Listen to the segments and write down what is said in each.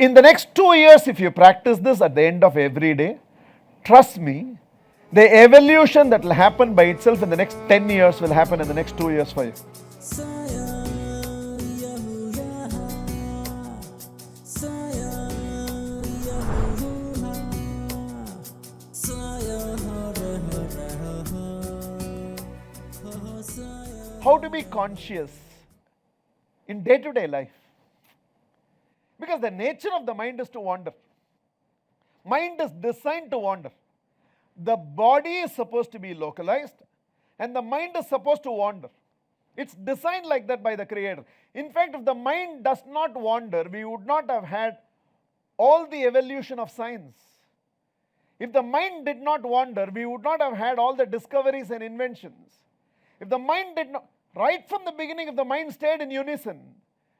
In the next 2 years, if you practice this at the end of every day, trust me, the evolution that will happen by itself in the next 10 years will happen in the next 2 years for you. How to be conscious in day to day life? Because the nature of the mind is to wander. Mind is designed to wander. The body is supposed to be localized and the mind is supposed to wander. It's designed like that by the Creator. In fact, if the mind does not wander, we would not have had all the evolution of science. If the mind did not wander, we would not have had all the discoveries and inventions. If the mind did not, right from the beginning, if the mind stayed in unison,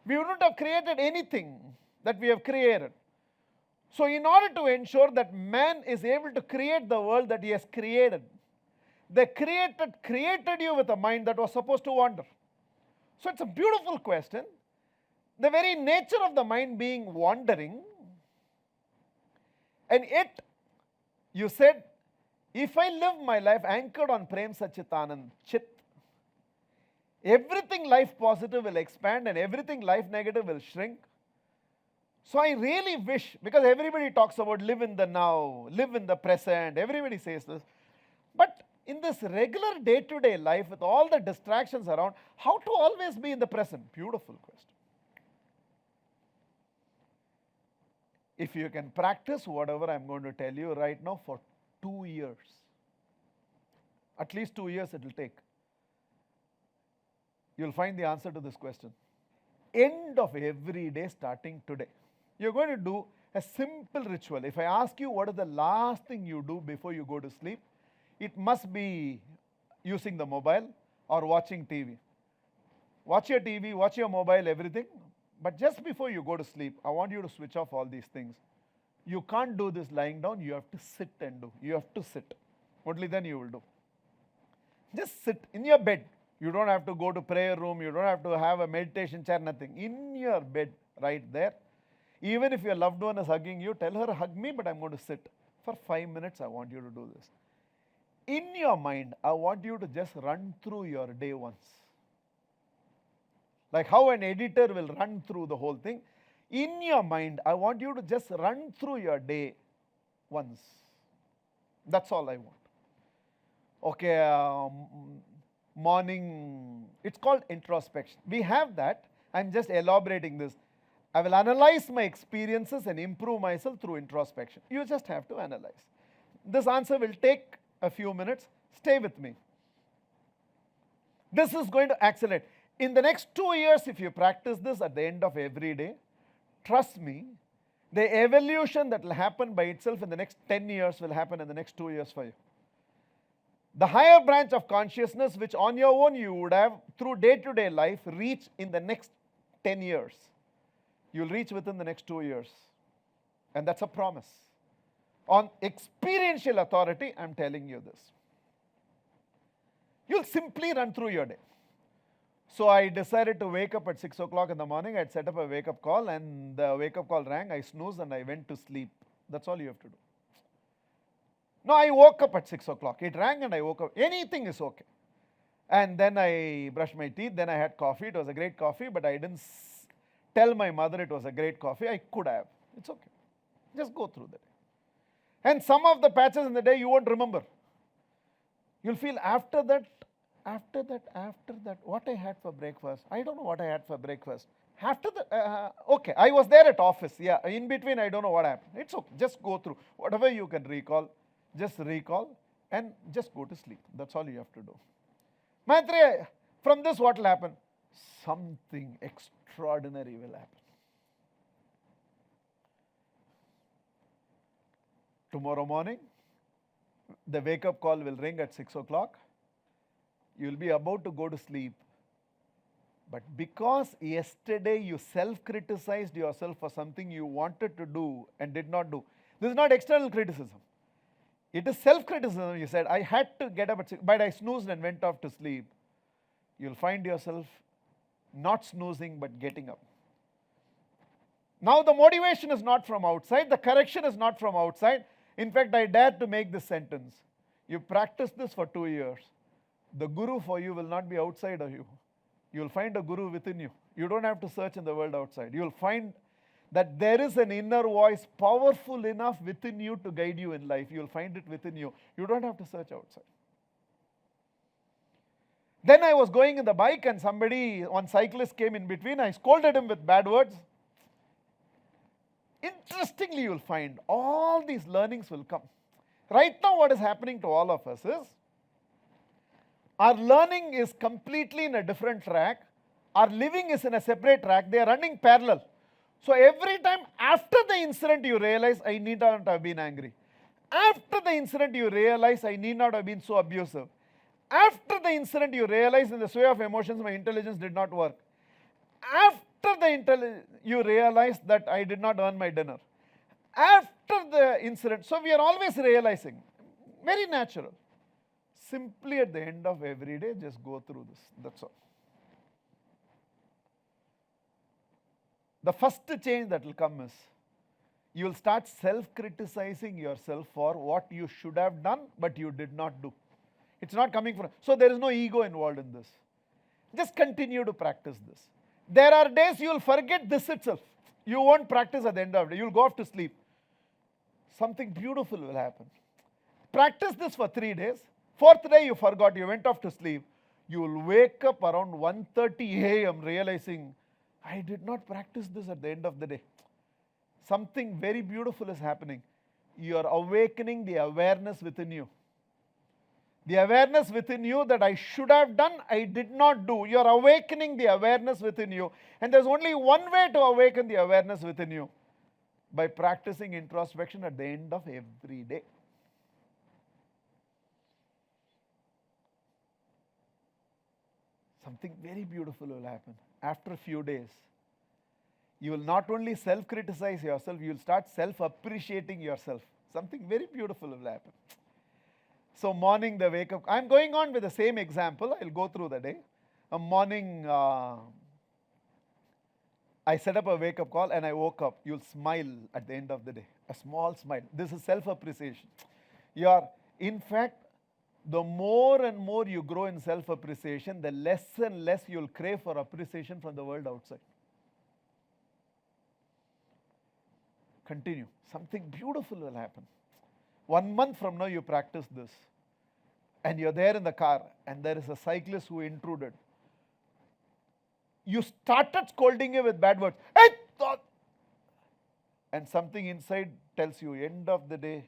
we wouldn't have created anything that we have created. So in order to ensure that man is able to create the world that he has created, the Creator created you with a mind that was supposed to wander. So it's a beautiful question. The very nature of the mind being wandering, and yet you said, if I live my life anchored on Prem Sachitanand Chit, everything life positive will expand and everything life negative will shrink. So I really wish, because everybody talks about live in the now, live in the present, everybody says this. But in this regular day-to-day life with all the distractions around, how to always be in the present? Beautiful question. If you can practice whatever I'm going to tell you right now for 2 years, at least 2 years it will take, you'll find the answer to this question. End of every day starting today, you're going to do a simple ritual. If I ask you what is the last thing you do before you go to sleep, it must be using the mobile or watching TV. Watch your TV, watch your mobile, everything. But just before you go to sleep, I want you to switch off all these things. You can't do this lying down, you have to sit and do. You have to sit. Only then you will do. Just sit in your bed. You don't have to go to prayer room, you don't have to have a meditation chair, nothing. In your bed, right there. Even if your loved one is hugging you, tell her, hug me, but I'm going to sit. For 5 minutes, I want you to do this. In your mind, I want you to just run through your day once. Like how an editor will run through the whole thing. In your mind, I want you to just run through your day once. That's all I want. Okay, morning, it's called introspection. We have that. I'm just elaborating this. I will analyze my experiences and improve myself through introspection. You just have to analyze. This answer will take a few minutes. Stay with me. This is going to accelerate. In the next 2 years, if you practice this at the end of every day, trust me, the evolution that will happen by itself in the next 10 years will happen in the next 2 years for you. The higher branch of consciousness, which on your own you would have through day-to-day life, reach in the next 10 years. You'll reach within the next 2 years. And that's a promise. On experiential authority, I'm telling you this. You'll simply run through your day. So I decided to wake up at 6 o'clock in the morning. I'd set up a wake-up call, and the wake-up call rang. I snoozed and I went to sleep. That's all you have to do. No, I woke up at 6 o'clock. It rang and I woke up. Anything is okay. And then I brushed my teeth. Then I had coffee. It was a great coffee, but I didn't tell my mother it was a great coffee. I could have. It's okay. Just go through the day. And some of the patches in the day you won't remember. You'll feel after that, what I had for breakfast. I don't know what I had for breakfast. After that, okay, I was there at office. Yeah, in between, I don't know what happened. It's okay. Just go through. Whatever you can recall, just recall and just go to sleep. That's all you have to do. Maitreya, from this what will happen? Something extraordinary will happen. Tomorrow morning, the wake-up call will ring at 6 o'clock. You will be about to go to sleep. But because yesterday you self-criticized yourself for something you wanted to do and did not do, this is not external criticism. It is self-criticism. You said, I had to get up at 6, but I snoozed and went off to sleep. You'll find yourself not snoozing but getting up. Now the motivation is not from outside, the correction is not from outside. In fact, I dare to make this sentence. You practice this for 2 years. The guru for you will not be outside of you. You will find a guru within you. You don't have to search in the world outside. You will find that there is an inner voice powerful enough within you to guide you in life. You will find it within you. You don't have to search outside. Then I was going in the bike and one cyclist came in between. I scolded him with bad words. Interestingly, you will find all these learnings will come. Right now, what is happening to all of us is, our learning is completely in a different track. Our living is in a separate track. They are running parallel. So every time after the incident, you realize, I need not have been angry. After the incident, you realize, I need not have been so abusive. After the incident, you realize in the sway of emotions, my intelligence did not work. After you realize that I did not earn my dinner. After the incident, so we are always realizing, very natural. Simply at the end of every day, just go through this. That's all. The first change that will come is, you will start self-criticizing yourself for what you should have done, but you did not do. It's not coming from, so there is no ego involved in this. Just continue to practice this. There are days you will forget this itself. You won't practice at the end of the day. You will go off to sleep. Something beautiful will happen. Practice this for 3 days. 4th day you forgot, you went off to sleep. You will wake up around 1:30 a.m. realizing, I did not practice this at the end of the day. Something very beautiful is happening. You are awakening the awareness within you. The awareness within you that I should have done, I did not do. You are awakening the awareness within you. And there's only one way to awaken the awareness within you, by practicing introspection at the end of every day. Something very beautiful will happen. After a few days, you will not only self-criticize yourself, you will start self-appreciating yourself. Something very beautiful will happen. So morning, the wake up. I'm going on with the same example. I'll go through the day. A morning, I set up a wake-up call and I woke up. You'll smile at the end of the day. A small smile. This is self-appreciation. In fact, the more and more you grow in self-appreciation, the less and less you'll crave for appreciation from the world outside. Continue. Something beautiful will happen. 1 month from now, you practice this. And you're there in the car, and there is a cyclist who intruded. You started scolding him with bad words. And something inside tells you, end of the day,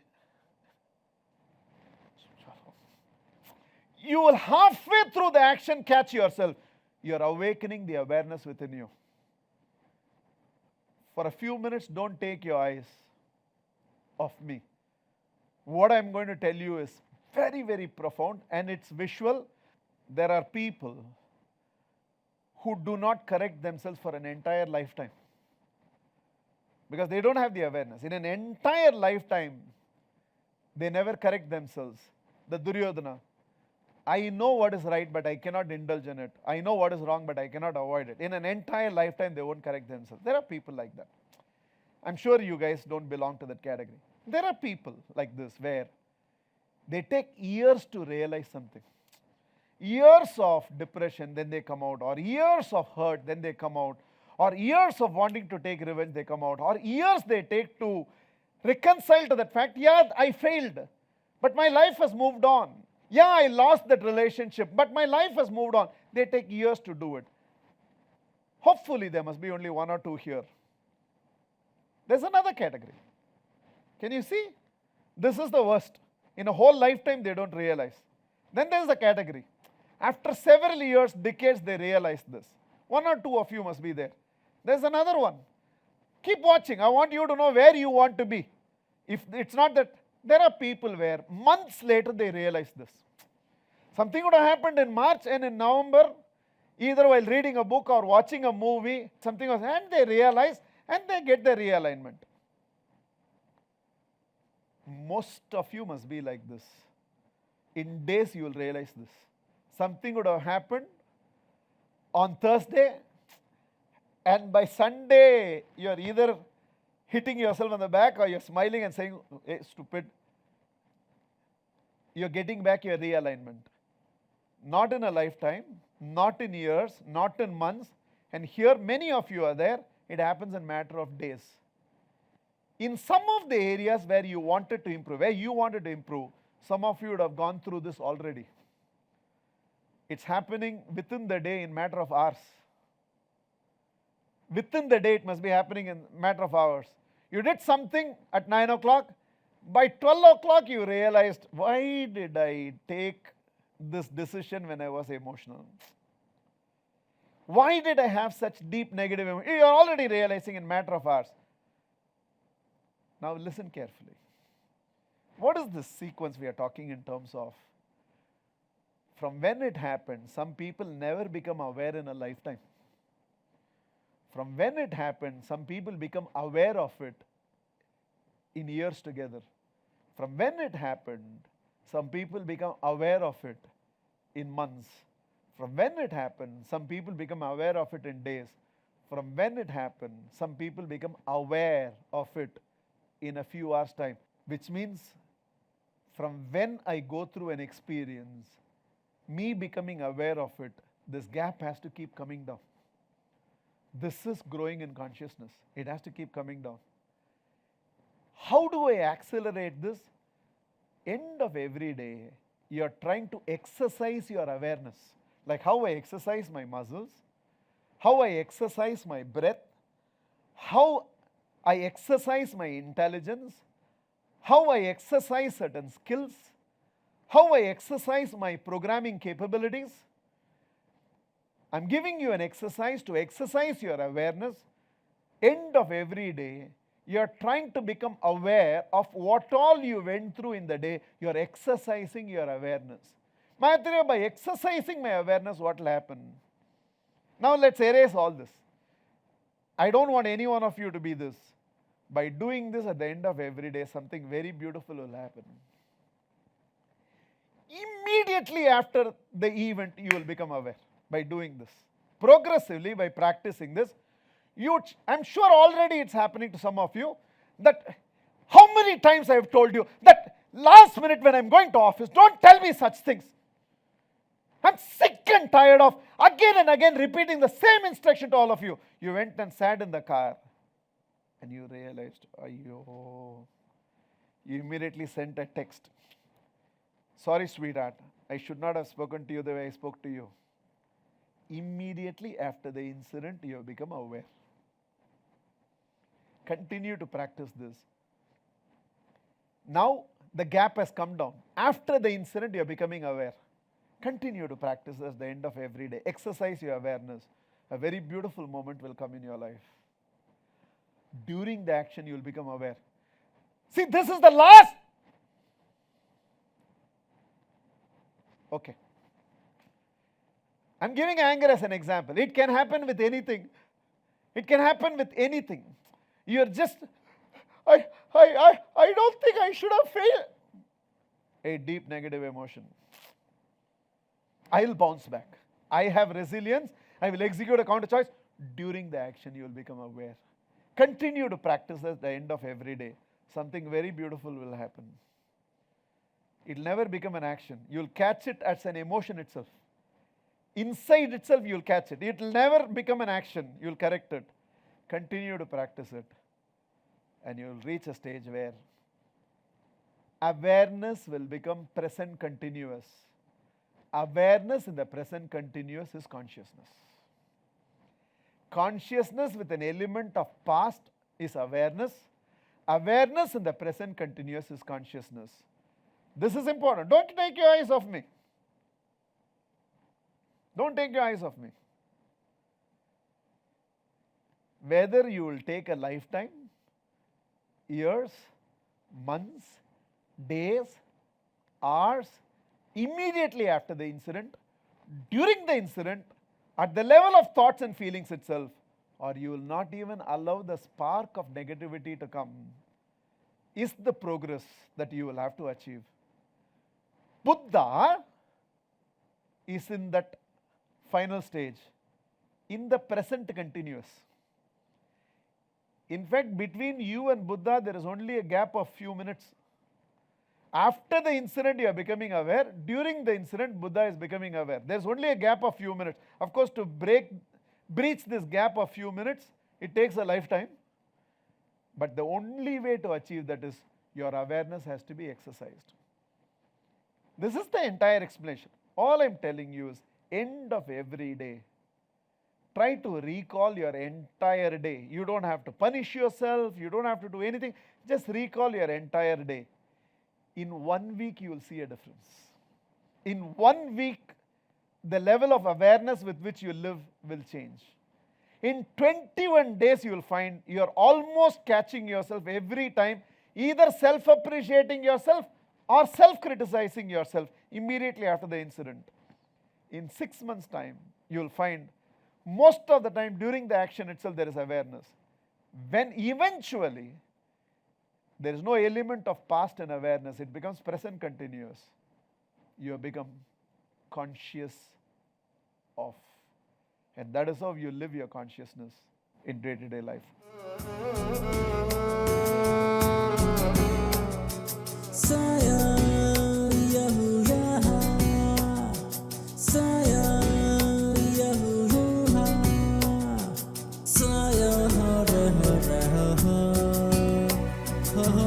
you will halfway through the action catch yourself. You're awakening the awareness within you. For a few minutes, don't take your eyes off me. What I'm going to tell you is very, very profound, and it's visual. There are people who do not correct themselves for an entire lifetime because they don't have the awareness. In an entire lifetime, they never correct themselves. The Duryodhana, I know what is right, but I cannot indulge in it. I know what is wrong, but I cannot avoid it. In an entire lifetime, they won't correct themselves. There are people like that. I'm sure you guys don't belong to that category. There are people like this where they take years to realize something. Years of depression, then they come out, or years of hurt, then they come out, or years of wanting to take revenge, they come out, or years they take to reconcile to that fact, yeah, I failed, but my life has moved on. Yeah, I lost that relationship, but my life has moved on. They take years to do it. Hopefully, there must be only 1 or 2 here. There's another category. Can you see? This is the worst. In a whole lifetime, they don't realize. Then there's a category. After several years, decades, they realize this. 1 or 2 of you must be there. There's another one. Keep watching. I want you to know where you want to be. If it's not that, there are people where months later they realize this. Something would have happened in March and in November, either while reading a book or watching a movie, something was, and they realize and they get the realignment. Most of you must be like this. In days you will realize this. Something would have happened on Thursday. And by Sunday, you're either hitting yourself on the back or you're smiling and saying, hey, stupid. You're getting back your realignment. Not in a lifetime, not in years, not in months. And here, many of you are there. It happens in a matter of days. In some of the areas where you wanted to improve, some of you would have gone through this already. It's happening within the day in matter of hours. Within the day, it must be happening in matter of hours. You did something at 9 o'clock. By 12 o'clock, you realized, why did I take this decision when I was emotional? Why did I have such deep negative emotion? You're already realizing in matter of hours. Now listen carefully. What is this sequence we are talking in terms of? From when it happened, some people never become aware in a lifetime. From when it happened, some people become aware of it in years together. From when it happened, some people become aware of it in months. From when it happened, some people become aware of it in days. From when it happened, some people become aware of it in a few hours' time. Which means, from when I go through an experience, me becoming aware of it, this gap has to keep coming down. This is growing in consciousness. It has to keep coming down. How do I accelerate this? End of every day, you are trying to exercise your awareness. Like how I exercise my muscles, how I exercise my breath, how I exercise my intelligence, how I exercise certain skills, how I exercise my programming capabilities. I'm giving you an exercise to exercise your awareness. End of every day, you're trying to become aware of what all you went through in the day. You're exercising your awareness. Maitreya, by exercising my awareness, what will happen? Now let's erase all this. I don't want any one of you to be this. By doing this at the end of every day, something very beautiful will happen. Immediately after the event, you will become aware by doing this. Progressively, by practicing this, I'm sure already it's happening to some of you, that how many times I have told you that last minute when I'm going to office, don't tell me such things. I'm sick and tired of again and again repeating the same instruction to all of you. You went and sat in the car and you realized, ayyo. You immediately sent a text. Sorry, sweetheart, I should not have spoken to you the way I spoke to you. Immediately after the incident, you have become aware. Continue to practice this. Now the gap has come down. After the incident, you are becoming aware. Continue to practice this at the end of every day. Exercise your awareness. A very beautiful moment will come in your life. During the action, you will become aware. See, this is the last. Okay. I'm giving anger as an example. It can happen with anything. It can happen with anything. You're just, I don't think I should have failed. A deep negative emotion. I will bounce back. I have resilience. I will execute a counter choice. During the action, you will become aware. Continue to practice at the end of every day. Something very beautiful will happen. It will never become an action. You will catch it as an emotion itself. Inside itself, you will catch it. It will never become an action. You will correct it. Continue to practice it. And you will reach a stage where awareness will become present continuous. Awareness in the present continuous is consciousness. Consciousness with an element of past is awareness. Awareness in the present continuous is consciousness. This is important. Don't take your eyes off me. Don't take your eyes off me. Whether you will take a lifetime, years, months, days, hours, immediately after the incident, during the incident, at the level of thoughts and feelings itself, or you will not even allow the spark of negativity to come, is the progress that you will have to achieve. Buddha is in that final stage, in the present continuous. In fact, between you and Buddha, there is only a gap of few minutes. After the incident, you are becoming aware. During the incident, Buddha is becoming aware. There's only a gap of few minutes. Of course, to breach this gap of few minutes, it takes a lifetime. But the only way to achieve that is your awareness has to be exercised. This is the entire explanation. All I'm telling you is, end of every day, try to recall your entire day. You don't have to punish yourself. You don't have to do anything. Just recall your entire day. In 1 week, you will see a difference. In 1 week, the level of awareness with which you live will change. In 21 days, you will find you are almost catching yourself every time, either self-appreciating yourself or self-criticizing yourself immediately after the incident. In 6 months' time, you will find most of the time during the action itself there is awareness. When eventually there is no element of past and awareness, it becomes present continuous. You have become conscious of. And that is how you live your consciousness in day-to-day life.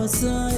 Saya